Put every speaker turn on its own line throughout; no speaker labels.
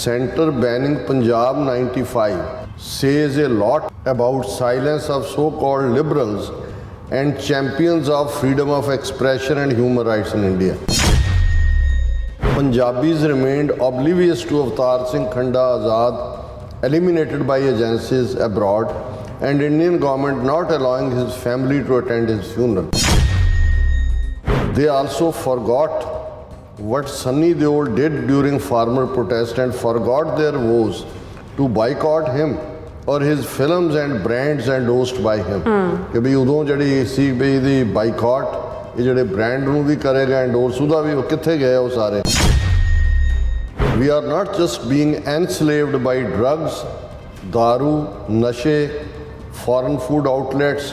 center banning Punjab 95 says a lot about silence of so-called liberals and champions of freedom of expression and human rights in India. Punjabis remained oblivious to Avatar Singh Khanda Azad, eliminated by agencies abroad, and Indian government not allowing his family to attend his funeral. They also forgot what Sunny Deol did during farmer protest and forgot their woes to boycott him or his films and brands endorsed by him. कि भी उदों जड़ी सी भी दी boycott ये जड़े brand नू भी करेगा endorse उदा भी वो किथे गए वो सारे. We are not just being enslaved by drugs, दारू, नशे, foreign food outlets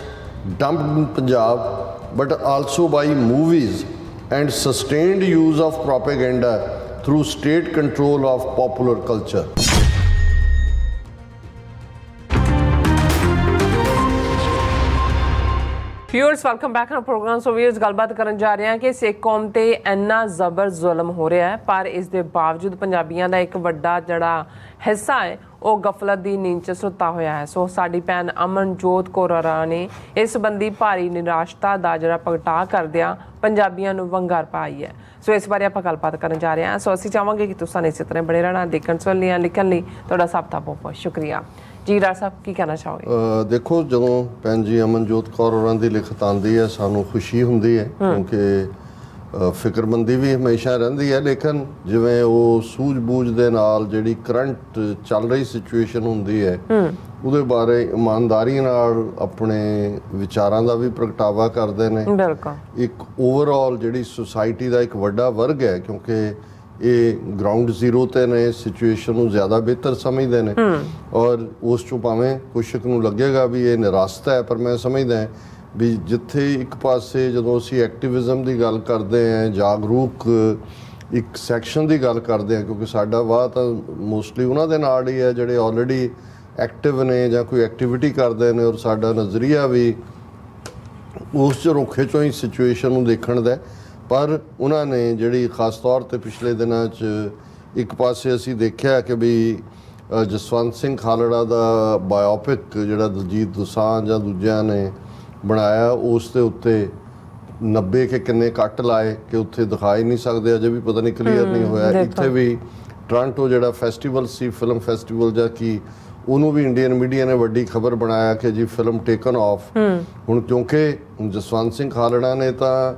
dumped in Punjab, but also by movies and sustained use of propaganda through state control of popular culture.
Viewers welcome back to program. So viewers ਗੱਲਬਾਤ ਕਰਨ ਜਾ ਰਹੇ ਹਾਂ ਕਿ ਸਿੱਖ ਕੌਮ ਤੇ ਇੰਨਾ ਜ਼ਬਰ ਜ਼ੁਲਮ ਹੋ ਰਿਹਾ ਹੈ, ਪਰ ਇਸ ਦੇ ਬਾਵਜੂਦ ਪੰਜਾਬੀਆਂ ਦਾ ਇੱਕ ਵੱਡਾ ਜਿਹੜਾ ਹਿੱਸਾ ਹੈ ਉਹ ਗਫਲਤ ਦੀ ਨੀਂਦ 'ਚ ਸੁੱਤਾ ਹੋਇਆ ਹੈ। ਸੋ ਸਾਡੀ ਭੈਣ ਅਮਰਜੋਤ ਕੌਰ ਨੇ ਇਸ ਸੰਬੰਧੀ ਭਾਰੀ ਨਿਰਾਸ਼ਤਾ ਦਾ ਜਿਹੜਾ ਪ੍ਰਗਟਾ ਕਰਦਿਆਂ ਪੰਜਾਬੀਆਂ ਨੂੰ ਵੰਗਾਰ ਪਾਈ ਹੈ। ਸੋ ਇਸ ਬਾਰੇ ਆਪਾਂ ਗੱਲਬਾਤ ਕਰਨ ਜਾ ਰਹੇ ਹਾਂ। ਸੋ ਅਸੀਂ ਚਾਹਾਂਗੇ ਕਿ ਤੁਸੀਂ ਇਸੇ ਤਰ੍ਹਾਂ ਬਣੇ ਰਹਿਣਾ। ਦੇਖਣ ਸੁਣਨ ਲਈ ਲਿਖਣ ਲਈ ਤੁਹਾਡਾ ਸਭ ਦਾ ਬਹੁਤ ਬਹੁਤ ਸ਼ੁਕਰੀਆ ਜੀ। ਰਾਜ ਸਾਹਿਬ ਕੀ ਕਹਿਣਾ ਚਾਹੋਗੇ?
ਦੇਖੋ, ਜਦੋਂ ਭੈਣ ਜੀ ਅਮਰਜੋਤ ਕੌਰ ਹੋਰਾਂ ਦੀ ਲਿਖਤ ਆਉਂਦੀ ਹੈ ਸਾਨੂੰ ਖੁਸ਼ੀ ਹੁੰਦੀ ਹੈ, ਕਿਉਂਕਿ ਫਿਕਰਮੰਦੀ ਵੀ ਹਮੇਸ਼ਾ ਰਹਿੰਦੀ ਹੈ, ਲੇਕਿਨ ਜਿਵੇਂ ਉਹ ਸੂਝ-ਬੂਝ ਦੇ ਨਾਲ ਜਿਹੜੀ ਕਰੰਟ ਚੱਲ ਰਹੀ ਸਿਚੁਏਸ਼ਨ ਹੁੰਦੀ ਹੈ ਉਹਦੇ ਬਾਰੇ ਇਮਾਨਦਾਰੀ ਨਾਲ ਆਪਣੇ ਵਿਚਾਰਾਂ ਦਾ ਵੀ ਪ੍ਰਗਟਾਵਾ ਕਰਦੇ ਨੇ। ਬਿਲਕੁਲ ਇੱਕ ਓਵਰਆਲ ਜਿਹੜੀ ਸੁਸਾਇਟੀ ਦਾ ਇੱਕ ਵੱਡਾ ਵਰਗ ਹੈ, ਕਿਉਂਕਿ ਇਹ ਗਰਾਊਂਡ ਜ਼ੀਰੋ ਤੇ ਨੇ, ਸਿਚੁਏਸ਼ਨ ਨੂੰ ਜ਼ਿਆਦਾ ਬਿਹਤਰ ਸਮਝਦੇ ਨੇ ਔਰ ਉਸ 'ਚੋਂ ਭਾਵੇਂ ਕੁਛ ਨੂੰ ਲੱਗੇਗਾ ਵੀ ਇਹ ਨਿਰਾਸ਼ਤਾ ਹੈ, ਪਰ ਮੈਂ ਸਮਝਦਾ ਵੀ ਜਿੱਥੇ ਇੱਕ ਪਾਸੇ ਜਦੋਂ ਅਸੀਂ ਐਕਟਿਵਿਜ਼ਮ ਦੀ ਗੱਲ ਕਰਦੇ ਹਾਂ, ਜਾਗਰੂਕ ਇੱਕ ਸੈਕਸ਼ਨ ਦੀ ਗੱਲ ਕਰਦੇ ਹਾਂ, ਕਿਉਂਕਿ ਸਾਡਾ ਵਾਹ ਤਾਂ ਮੋਸਟਲੀ ਉਹਨਾਂ ਦੇ ਨਾਲ ਹੀ ਹੈ ਜਿਹੜੇ ਆਲਰੇਡੀ ਐਕਟਿਵ ਨੇ ਜਾਂ ਕੋਈ ਐਕਟੀਵਿਟੀ ਕਰਦੇ ਨੇ, ਔਰ ਸਾਡਾ ਨਜ਼ਰੀਆ ਵੀ ਉਸ 'ਚ ਰੁੱਖੇ 'ਚੋਂ ਹੀ ਸਿਚੁਏਸ਼ਨ ਨੂੰ ਦੇਖਣ ਦਾ। ਪਰ ਉਹਨਾਂ ਨੇ ਜਿਹੜੀ ਖਾਸ ਤੌਰ 'ਤੇ ਪਿਛਲੇ ਦਿਨਾਂ 'ਚ ਇੱਕ ਪਾਸੇ ਅਸੀਂ ਦੇਖਿਆ ਕਿ ਵੀ ਜਸਵੰਤ ਸਿੰਘ ਖਾਲੜਾ ਦਾ ਬਾਇਓਪਿਕ ਜਿਹੜਾ ਦਲਜੀਤ ਦੋਸਾਂਝ ਜਾਂ ਦੂਜਿਆਂ ਨੇ ਬਣਾਇਆ, ਉਸ ਦੇ ਉੱਤੇ 90 ਕੇ ਕਿੰਨੇ ਕੱਟ ਲਾਏ ਕਿ ਉੱਥੇ ਦਿਖਾ ਹੀ ਨਹੀਂ ਸਕਦੇ, ਅਜੇ ਵੀ ਪਤਾ ਨਹੀਂ ਕਲੀਅਰ ਨਹੀਂ ਹੋਇਆ। ਇੱਥੇ ਵੀ ਟੋਰਾਂਟੋ ਜਿਹੜਾ ਫੈਸਟੀਵਲ ਸੀ, ਫਿਲਮ ਫੈਸਟੀਵਲ ਜਾਂ ਕੀ, ਉਹਨੂੰ ਵੀ ਇੰਡੀਅਨ ਮੀਡੀਆ ਨੇ ਵੱਡੀ ਖਬਰ ਬਣਾਇਆ ਕਿ ਜੀ ਫਿਲਮ ਟੇਕਨ ਆਫ। ਹੁਣ ਕਿਉਂਕਿ ਜਸਵੰਤ ਸਿੰਘ ਖਾਲੜਾ ਨੇ ਤਾਂ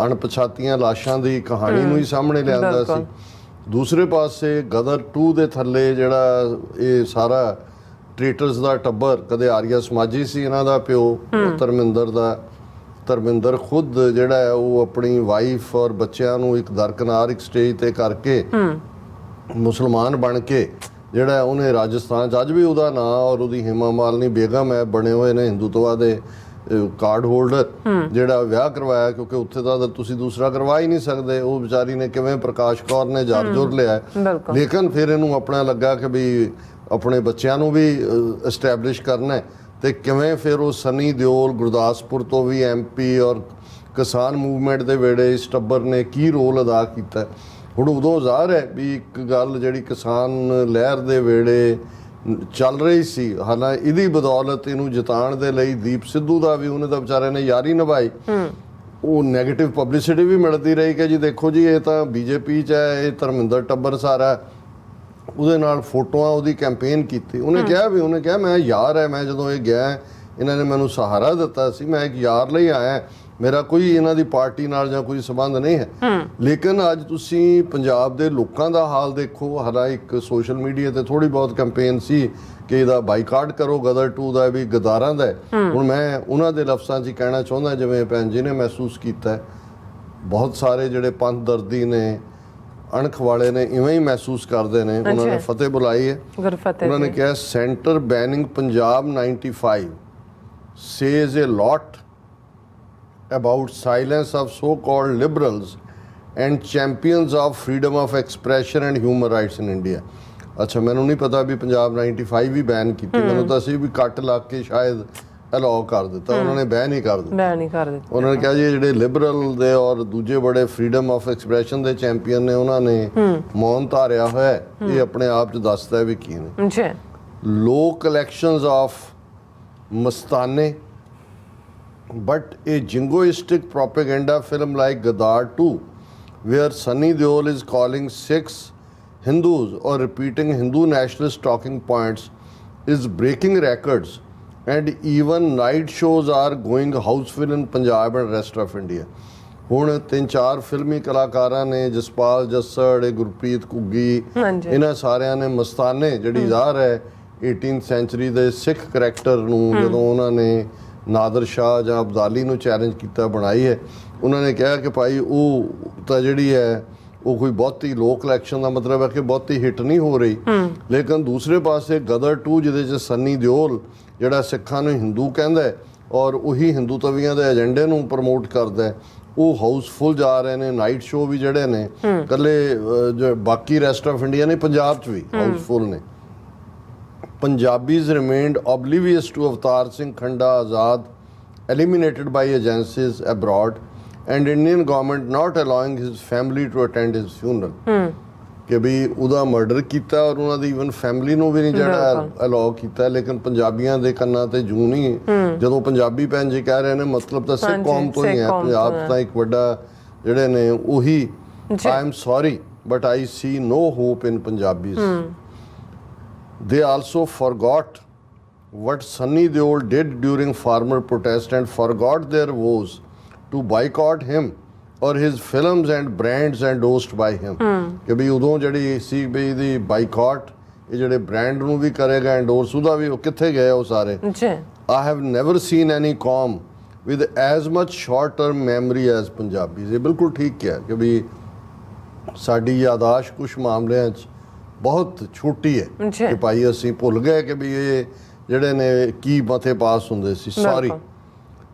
ਅਣਪਛਾਤੀਆਂ ਲਾਸ਼ਾਂ ਦੀ ਕਹਾਣੀ ਨੂੰ ਹੀ ਸਾਹਮਣੇ ਲਿਆਂਦਾ ਸੀ। ਦੂਸਰੇ ਪਾਸੇ ਗਦਰ 2 ਦੇ ਥੱਲੇ ਜਿਹੜਾ ਇਹ ਸਾਰਾ ਟ੍ਰੇਟਰਸ ਦਾ ਟੱਬਰ, ਕਦੇ ਆਰੀਆ ਸਮਾਜੀ ਸੀ ਇਹਨਾਂ ਦਾ ਪਿਓ ਧਰਮਿੰਦਰ ਖੁਦ ਜਿਹੜਾ ਹੈ ਉਹ ਆਪਣੀ ਵਾਈਫ ਔਰ ਬੱਚਿਆਂ ਨੂੰ ਇੱਕ ਦਰਕਨਾਰ ਇੱਕ ਸਟੇਜ ਤੇ ਕਰਕੇ ਮੁਸਲਮਾਨ ਬਣ ਕੇ ਜਿਹੜਾ ਉਹਨੇ ਰਾਜਸਥਾਨ 'ਚ ਅੱਜ ਵੀ ਉਹਦਾ ਨਾਂ ਔਰ ਉਹਦੀ ਹਿਮਾ ਮਾਲਿਨੀ ਬੇਗਮ ਹੈ ਬਣੇ ਹੋਏ ਨੇ ਹਿੰਦੂਤਵਾ ਦੇ ਕਾਰਡ ਹੋਲਡਰ, ਜਿਹੜਾ ਵਿਆਹ ਕਰਵਾਇਆ, ਕਿਉਂਕਿ ਉੱਥੇ ਤਾਂ ਤੁਸੀਂ ਦੂਸਰਾ ਕਰਵਾ ਹੀ ਨਹੀਂ ਸਕਦੇ। ਉਹ ਵਿਚਾਰੀ ਨੇ ਕਿਵੇਂ ਪ੍ਰਕਾਸ਼ ਕੌਰ ਨੇ ਜੋਰ ਲਿਆ, ਲੇਕਿਨ ਫਿਰ ਇਹਨੂੰ ਆਪਣਾ ਲੱਗਾ ਕਿ ਵੀ ਆਪਣੇ ਬੱਚਿਆਂ ਨੂੰ ਵੀ ਐਸਟੈਬਲਿਸ਼ ਕਰਨਾ, ਤੇ ਕਿਵੇਂ ਫਿਰ ਉਹ ਸਨੀ ਦਿਓਲ ਗੁਰਦਾਸਪੁਰ ਤੋਂ ਵੀ MP ਔਰ ਕਿਸਾਨ ਮੂਵਮੈਂਟ ਦੇ ਵੇੜੇ ਇਸ ਟੱਬਰ ਨੇ ਕੀ ਰੋਲ ਅਦਾ ਕੀਤਾ। ਹੁਣ ਉਦੋਂ ਜ਼ਾਹਰ ਹੈ ਵੀ ਇੱਕ ਗੱਲ ਜਿਹੜੀ ਕਿਸਾਨ ਲਹਿਰ ਦੇ ਵੇੜੇ ਚੱਲ ਰਹੀ ਸੀ, ਹਾਲਾਂਕਿ ਇਹਦੀ ਬਦੌਲਤ ਇਹਨੂੰ ਜਿਤਾਉਣ ਦੇ ਲਈ ਦੀਪ ਸਿੱਧੂ ਦਾ ਵੀ ਉਹਨੇ ਤਾਂ ਵਿਚਾਰੇ ਨੇ ਯਾਰੀ ਨਿਭਾਈ, ਉਹ ਨੈਗੇਟਿਵ ਪਬਲਿਸਿਟੀ ਵੀ ਮਿਲਦੀ ਰਹੀ ਕਿ ਜੀ ਦੇਖੋ ਜੀ ਇਹ ਤਾਂ BJP 'ਚ ਹੈ, ਇਹ ਧਰਮਿੰਦਰ ਟੱਬਰ ਸਾਰਾ, ਉਹਦੇ ਨਾਲ ਫੋਟੋਆਂ ਉਹਦੀ ਕੈਂਪੇਨ ਕੀਤੀ। ਉਹਨੇ ਕਿਹਾ ਮੈਂ ਯਾਰ ਹੈ, ਮੈਂ ਜਦੋਂ ਇਹ ਗਿਆ ਇਹਨਾਂ ਨੇ ਮੈਨੂੰ ਸਹਾਰਾ ਦਿੱਤਾ ਸੀ, ਮੈਂ ਇੱਕ ਯਾਰ ਲਈ ਆਇਆ, ਮੇਰਾ ਕੋਈ ਇਹਨਾਂ ਦੀ ਪਾਰਟੀ ਨਾਲ ਜਾਂ ਕੋਈ ਸੰਬੰਧ ਨਹੀਂ ਹੈ। ਲੇਕਿਨ ਅੱਜ ਤੁਸੀਂ ਪੰਜਾਬ ਦੇ ਲੋਕਾਂ ਦਾ ਹਾਲ ਦੇਖੋ, ਹਾਲਾਂਕਿ ਇੱਕ ਸੋਸ਼ਲ ਮੀਡੀਆ ਤੇ ਥੋੜੀ ਬਹੁਤ ਕੈਂਪੇਨ ਸੀ ਕਿ ਇਹਦਾ ਬਾਈਕਾਟ ਕਰੋ, ਗਦਰ 2 ਦਾ ਵੀ ਗਦਾਰਾਂ ਦਾ। ਹੁਣ ਮੈਂ ਉਹਨਾਂ ਦੇ ਲਫ਼ਜ਼ਾਂ 'ਚ ਹੀ ਕਹਿਣਾ ਚਾਹੁੰਦਾ, ਜਿਵੇਂ ਭੈਣ ਜੀ ਨੇ ਮਹਿਸੂਸ ਕੀਤਾ, ਬਹੁਤ ਸਾਰੇ ਜਿਹੜੇ ਪੰਥ ਦਰਦੀ ਨੇ, ਅਣਖ ਵਾਲੇ ਨੇ, ਇਵੇਂ ਹੀ ਮਹਿਸੂਸ ਕਰਦੇ ਨੇ। ਉਹਨਾਂ ਨੇ ਫਤਿਹ ਬੁਲਾਈ ਹੈ, ਉਹਨਾਂ ਨੇ ਕਿਹਾ centre ਬੈਨਿੰਗ Punjab 95 says a lot about silence of so-called liberals and champions of freedom of expression and human rights in India. ਅੱਛਾ, ਮੈਨੂੰ ਨਹੀਂ ਪਤਾ ਵੀ ਪੰਜਾਬ 95 ਵੀ ਬੈਨ ਕੀਤੀ, ਮੈਨੂੰ ਤਾਂ ਸੀ ਵੀ ਕੱਟ ਲਾ ਕੇ ਸ਼ਾਇਦ ਅਲਾਉ ਕਰ ਦਿੱਤਾ, ਉਹਨਾਂ ਨੇ ਬੈਨ ਹੀ ਕਰ ਦਿੱਤਾ। ਉਹਨਾਂ ਨੇ ਕਿਹਾ ਜੀ ਜਿਹੜੇ ਲਿਬਰਲ ਦੇ ਔਰ ਦੂਜੇ ਬੜੇ ਫਰੀडम ਆਫ ਐਕਸਪ੍ਰੈਸ਼ਨ ਦੇ ਚੈਂਪੀਅਨ ਨੇ ਉਹਨਾਂ ਨੇ ਮੌਨ ਧਾਰਿਆ ਹੋਇਆ ਹੈ। ਇਹ ਆਪਣੇ ਆਪ 'ਚ ਦੱਸਦਾ ਵੀ ਕੀ ਨੇ। Low collections of Mastaney but a jingoistic propaganda film like Gadar 2, where Sunny Deol is calling Sikhs Hindus or repeating Hindu nationalist talking points, is breaking records, and even night shows are going houseful in Punjab and rest of India. ਹੁਣ 3-4 ਫਿਲਮੀ ਕਲਾਕਾਰਾਂ ਨੇ, ਜਸਪਾਲ ਜੱਸੜ, ਗੁਰਪ੍ਰੀਤ ਘੁੱਗੀ, ਇਹਨਾਂ ਸਾਰਿਆਂ ਨੇ ਮਸਤਾਨੇ ਜਿਹੜੀ ਜ਼ਾਹਰ ਹੈ 18th ਸੈਂਚੁਰੀ ਦੇ ਸਿੱਖ ਕਰੈਕਟਰ ਨੂੰ ਜਦੋਂ ਉਹਨਾਂ ਨੇ ਨਾਦਰ ਸ਼ਾਹ ਜਾਂ ਅਬਦਾਲੀ ਨੂੰ ਚੈਲੰਜ ਕੀਤਾ ਬਣਾਈ ਹੈ। ਉਹਨਾਂ ਨੇ ਕਿਹਾ ਕਿ ਭਾਈ ਉਹ ਤਾਂ ਜਿਹੜੀ ਹੈ ਉਹ ਕੋਈ ਬਹੁਤੀ ਲੋ ਕਲੈਕਸ਼ਨ ਦਾ ਮਤਲਬ ਹੈ ਕਿ ਬਹੁਤੀ ਹਿੱਟ ਨਹੀਂ ਹੋ ਰਹੀ। ਲੇਕਿਨ ਦੂਸਰੇ ਪਾਸੇ ਗਦਰ 2 ਜਿਹਦੇ 'ਚ ਸੰਨੀ ਦਿਓਲ ਜਿਹੜਾ ਸਿੱਖਾਂ ਨੂੰ ਹਿੰਦੂ ਕਹਿੰਦਾ ਹੈ ਔਰ ਉਹੀ ਹਿੰਦੂ ਤਵੀਆਂ ਦੇ ਏਜੰਡੇ ਨੂੰ ਪ੍ਰਮੋਟ ਕਰਦਾ ਹੈ, ਉਹ ਹਾਊਸਫੁੱਲ ਜਾ ਰਹੇ ਨੇ। ਨਾਈਟ ਸ਼ੋਅ ਵੀ ਜਿਹੜੇ ਨੇ ਇਕੱਲੇ ਬਾਕੀ ਰੈਸਟ ਆਫ ਇੰਡੀਆ ਨੇ, ਪੰਜਾਬ 'ਚ ਵੀ ਹਾਊਸਫੁੱਲ ਨੇ। Punjabis remained oblivious to Avtar Singh Khanda Azad, eliminated by agencies abroad, and Indian government not allowing his family to attend his funeral. ਕਿ ਵੀ ਉਹਦਾ ਮਰਡਰ ਕੀਤਾ ਔਰ ਉਹਨਾਂ ਦੀ ਇਵਨ ਫੈਮਿਲੀ ਨੂੰ ਵੀ ਨਹੀਂ ਜਿਹੜਾ ਅਲਾਉ ਕੀਤਾ। ਲੇਕਿਨ ਪੰਜਾਬੀਆਂ ਦੇ ਕੰਨਾਂ ਤੇ ਜੂੰ ਨਹੀਂ। ਜਦੋਂ ਪੰਜਾਬੀ ਭੈਣ ਜੀ ਕਹਿ ਰਹੇ ਨੇ ਮਤਲਬ ਤਾਂ ਸਿੱਖ ਕੌਮ ਤੋਂ ਹੀ ਹੈ। ਪੰਜਾਬ ਤਾਂ ਇੱਕ ਵੱਡਾ ਜਿਹੜੇ ਨੇ ਉਹੀ I am sorry but I see no hope in Punjabis. They also forgot what Sunny Deol did during farmer protest and forgot their woes to boycott him or his films and brands endorsed by him. ਕਿ ਵੀ ਉਦੋਂ ਜਿਹੜੀ ਸੀ ਵੀ ਇਹਦੀ boycott ਇਹ ਜਿਹੜੇ brand ਨੂੰ ਵੀ ਕਰੇਗਾ endorse, ਉਹਦਾ ਵੀ ਉਹ ਕਿੱਥੇ ਗਏ ਉਹ ਸਾਰੇ। I have never seen any qawm with as much short term memory as Punjabis. ਇਹ ਬਿਲਕੁਲ ਠੀਕ ਕਿਹਾ ਕਿ ਵੀ ਸਾਡੀ ਯਾਦਾਸ਼ਤ ਕੁਛ ਮਾਮਲਿਆਂ 'ਚ ਬਹੁਤ ਛੋਟੀ ਹੈ ਕਿ ਭਾਈ ਅਸੀਂ ਭੁੱਲ ਗਏ ਕਿ ਵੀ ਇਹ ਜਿਹੜੇ ਨੇ ਕੀ ਮਥੇ ਪਾਸ ਹੁੰਦੇ ਸੀ। Sorry,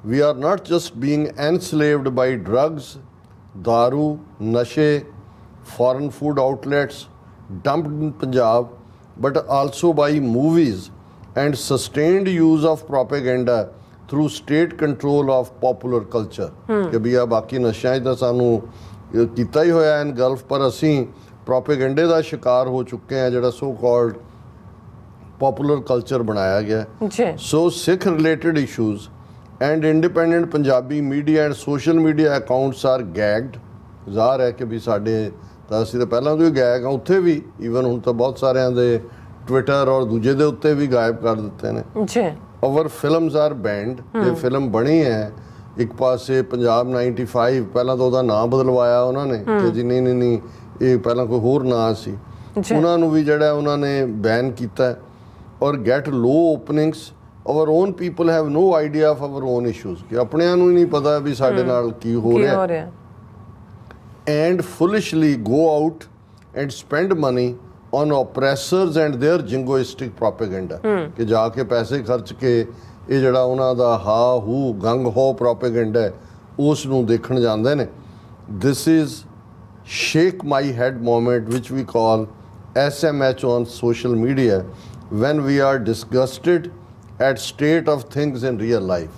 we are not just being enslaved by drugs, ਦਾਰੂ, ਨਸ਼ੇ, foreign food outlets dumped in Punjab, but also by movies and sustained use of propaganda through state control of popular culture. ਕਿ ਵੀ ਆ ਬਾਕੀ ਨਸ਼ਿਆਂ 'ਚ ਤਾਂ ਸਾਨੂੰ ਕੀਤਾ ਹੀ ਹੋਇਆ ਐਨਗਲਫ, ਪਰ ਅਸੀਂ ਪ੍ਰੋਪੇਗੈਂਡੇ ਦਾ ਸ਼ਿਕਾਰ ਹੋ ਚੁੱਕੇ ਹਾਂ ਜਿਹੜਾ ਸੋ ਕਾਲਡ ਪੋਪੂਲਰ ਕਲਚਰ ਬਣਾਇਆ ਗਿਆ। So Sikh related issues and independent Punjabi media and social media accounts are gagged. ਜ਼ਾਹਰ ਹੈ ਕਿ ਵੀ ਸਾਡੇ ਤਾਂ ਅਸੀਂ ਤਾਂ ਪਹਿਲਾਂ ਤੋਂ ਹੀ ਗੈਗ ਹਾਂ, ਉੱਥੇ ਵੀ ਈਵਨ ਹੁਣ ਤਾਂ ਬਹੁਤ ਸਾਰਿਆਂ ਦੇ ਟਵਿੱਟਰ ਔਰ ਦੂਜੇ ਦੇ ਉੱਤੇ ਵੀ ਗਾਇਬ ਕਰ ਦਿੱਤੇ ਨੇ। Our films are banned. ਇਹ ਫਿਲਮ ਬਣੀ ਹੈ ਇੱਕ ਪਾਸੇ ਪੰਜਾਬ 95, ਪਹਿਲਾਂ ਤਾਂ ਉਹਦਾ ਨਾਂ ਬਦਲਵਾਇਆ ਉਹਨਾਂ ਨੇ ਕਿ ਜੀ ਨਹੀਂ ਇਹ ਪਹਿਲਾਂ ਕੋਈ ਹੋਰ ਨਾਂ ਸੀ, ਉਹਨਾਂ ਨੂੰ ਵੀ ਜਿਹੜਾ ਉਹਨਾਂ ਨੇ ਬੈਨ ਕੀਤਾ। Or get low openings, our own people have no idea of our own issues, ਕਿ ਆਪਣਿਆਂ ਨੂੰ ਹੀ ਨਹੀਂ ਪਤਾ ਵੀ ਸਾਡੇ ਨਾਲ ਕੀ ਹੋ ਰਿਹਾ। And foolishly go out and spend money on oppressors and their jingoistic propaganda, ਕਿ ਜਾ ਕੇ ਪੈਸੇ ਖਰਚ ਕੇ ਇਹ ਜਿਹੜਾ ਉਹਨਾਂ ਦਾ ਹਾ ਹੂ ਗੰਗ ਹੋ ਪ੍ਰੋਪੇਗੈਂਡਾ ਉਸ ਨੂੰ ਦੇਖਣ ਜਾਂਦੇ ਨੇ। This is shake my head moment which we call SMH on social media when we are disgusted at state of things in real life.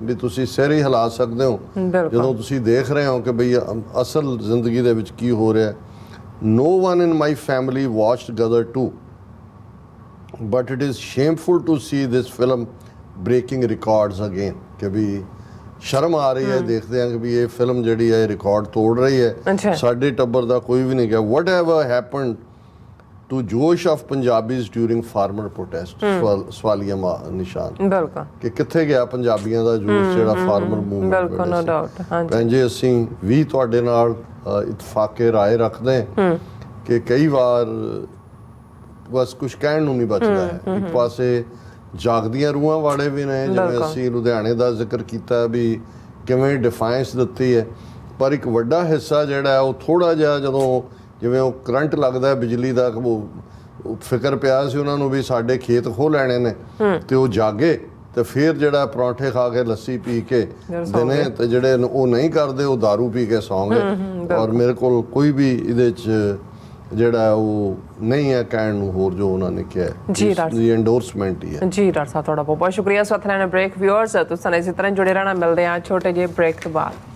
ਵੀ ਤੁਸੀਂ ਸਿਰ ਹੀ ਹਿਲਾ ਸਕਦੇ ਹੋ ਜਦੋਂ ਤੁਸੀਂ ਦੇਖ ਰਹੇ ਹੋ ਕਿ ਬਈ ਅਸਲ ਜ਼ਿੰਦਗੀ ਦੇ ਵਿੱਚ ਕੀ ਹੋ ਰਿਹਾ। No one in my family watched Gadar 2, but it is shameful to see this film breaking records again. ਕਿ ਵੀ ਸ਼ਰਮ ਆ ਰਹੀ ਹੈ ਦੇਖਦੇ ਹਾਂ ਕਿ ਵੀ ਇਹ ਫਿਲਮ ਜਿਹੜੀ ਹੈ ਰਿਕਾਰਡ ਤੋੜ ਰਹੀ ਹੈ। ਸਾਡੇ ਟੱਬਰ ਦਾ ਕੋਈ ਵੀ ਨਹੀਂ ਗਿਆ। Whatever happened to josh of Punjabis during farmer protest, ਸਵਾਲੀਆ ਨਿਸ਼ਾਨ ਕਿ ਕਿੱਥੇ ਗਿਆ ਪੰਜਾਬੀਆਂ ਦਾ ਜੋਸ਼ ਜਿਹੜਾ ਫਾਰਮਰ ਮੂਵਮੈਂਟ। ਭੈਣ ਜੀ ਅਸੀਂ ਵੀ ਤੁਹਾਡੇ ਨਾਲ ਇਤਫਾਕੇ ਰਾਏ ਰੱਖਦੇ ਹਾਂ ਕਿ ਕਈ ਵਾਰ ਬਸ ਕੁਛ ਕਹਿਣ ਨੂੰ ਨਹੀਂ ਬਚਦਾ ਹੈ। ਇੱਕ ਪਾਸੇ ਜਾਗਦੀਆਂ ਰੂਹਾਂ ਵਾਲੇ ਵੀ ਨੇ, ਜਿਵੇਂ ਅਸੀਂ ਲੁਧਿਆਣੇ ਦਾ ਜ਼ਿਕਰ ਕੀਤਾ ਵੀ ਕਿਵੇਂ ਡਿਫਾਇੰਸ ਦਿੱਤੀ ਹੈ, ਪਰ ਇੱਕ ਵੱਡਾ ਹਿੱਸਾ ਜਿਹੜਾ ਉਹ ਥੋੜ੍ਹਾ ਜਿਹਾ ਜਦੋਂ ਜਿਵੇਂ ਉਹ ਕਰੰਟ ਲੱਗਦਾ ਬਿਜਲੀ ਦਾ, ਉਹ ਫਿਕਰ ਪਿਆ ਸੀ ਉਹਨਾਂ ਨੂੰ ਵੀ ਸਾਡੇ ਖੇਤ ਖੋਹ ਲੈਣੇ ਨੇ, ਤੇ ਉਹ ਜਾਗੇ ਤੇ ਫਿਰ ਜਿਹੜਾ ਪਰੌਂਠੇ ਖਾ ਕੇ ਲੱਸੀ ਪੀ ਕੇ ਦਿਨੇ, ਤੇ ਜਿਹੜੇ ਉਹ ਨਹੀਂ ਕਰਦੇ ਉਹ ਦਾਰੂ ਪੀ ਕੇ ਸੌਂ ਗਏ। ਔਰ ਮੇਰੇ ਕੋਲ ਕੋਈ ਵੀ ਇਹਦੇ 'ਚ ਜਿਹੜਾ ਉਹ ਨਹੀਂ ਹੈ ਕਹਿਣ ਨੂੰ ਹੋਰ ਜੋ ਉਹਨਾਂ ਨੇ ਕਿਹਾ
ਜੀ ਡਾਕਟਰ
ਦੀ ਐਂਡੋਰਸਮੈਂਟ ਹੀ ਹੈ।
ਜੀ ਡਾਕਟਰ ਸਾਹਿਬ ਤੁਹਾਡਾ ਬਹੁਤ ਬਹੁਤ ਸ਼ੁਕਰੀਆ। ਸੋ ਅਥਲੈਨ ਬ੍ਰੇਕ ਵਿਊਅਰਸ ਤੁਸੀਂ ਇਸੇ ਤਰ੍ਹਾਂ ਜੁੜੇ ਰਹਿਣਾ। ਮਿਲਦੇ ਆ ਛੋਟੇ ਜਿਹੇ ਬ੍ਰੇਕ ਤੋਂ ਬਾਅਦ।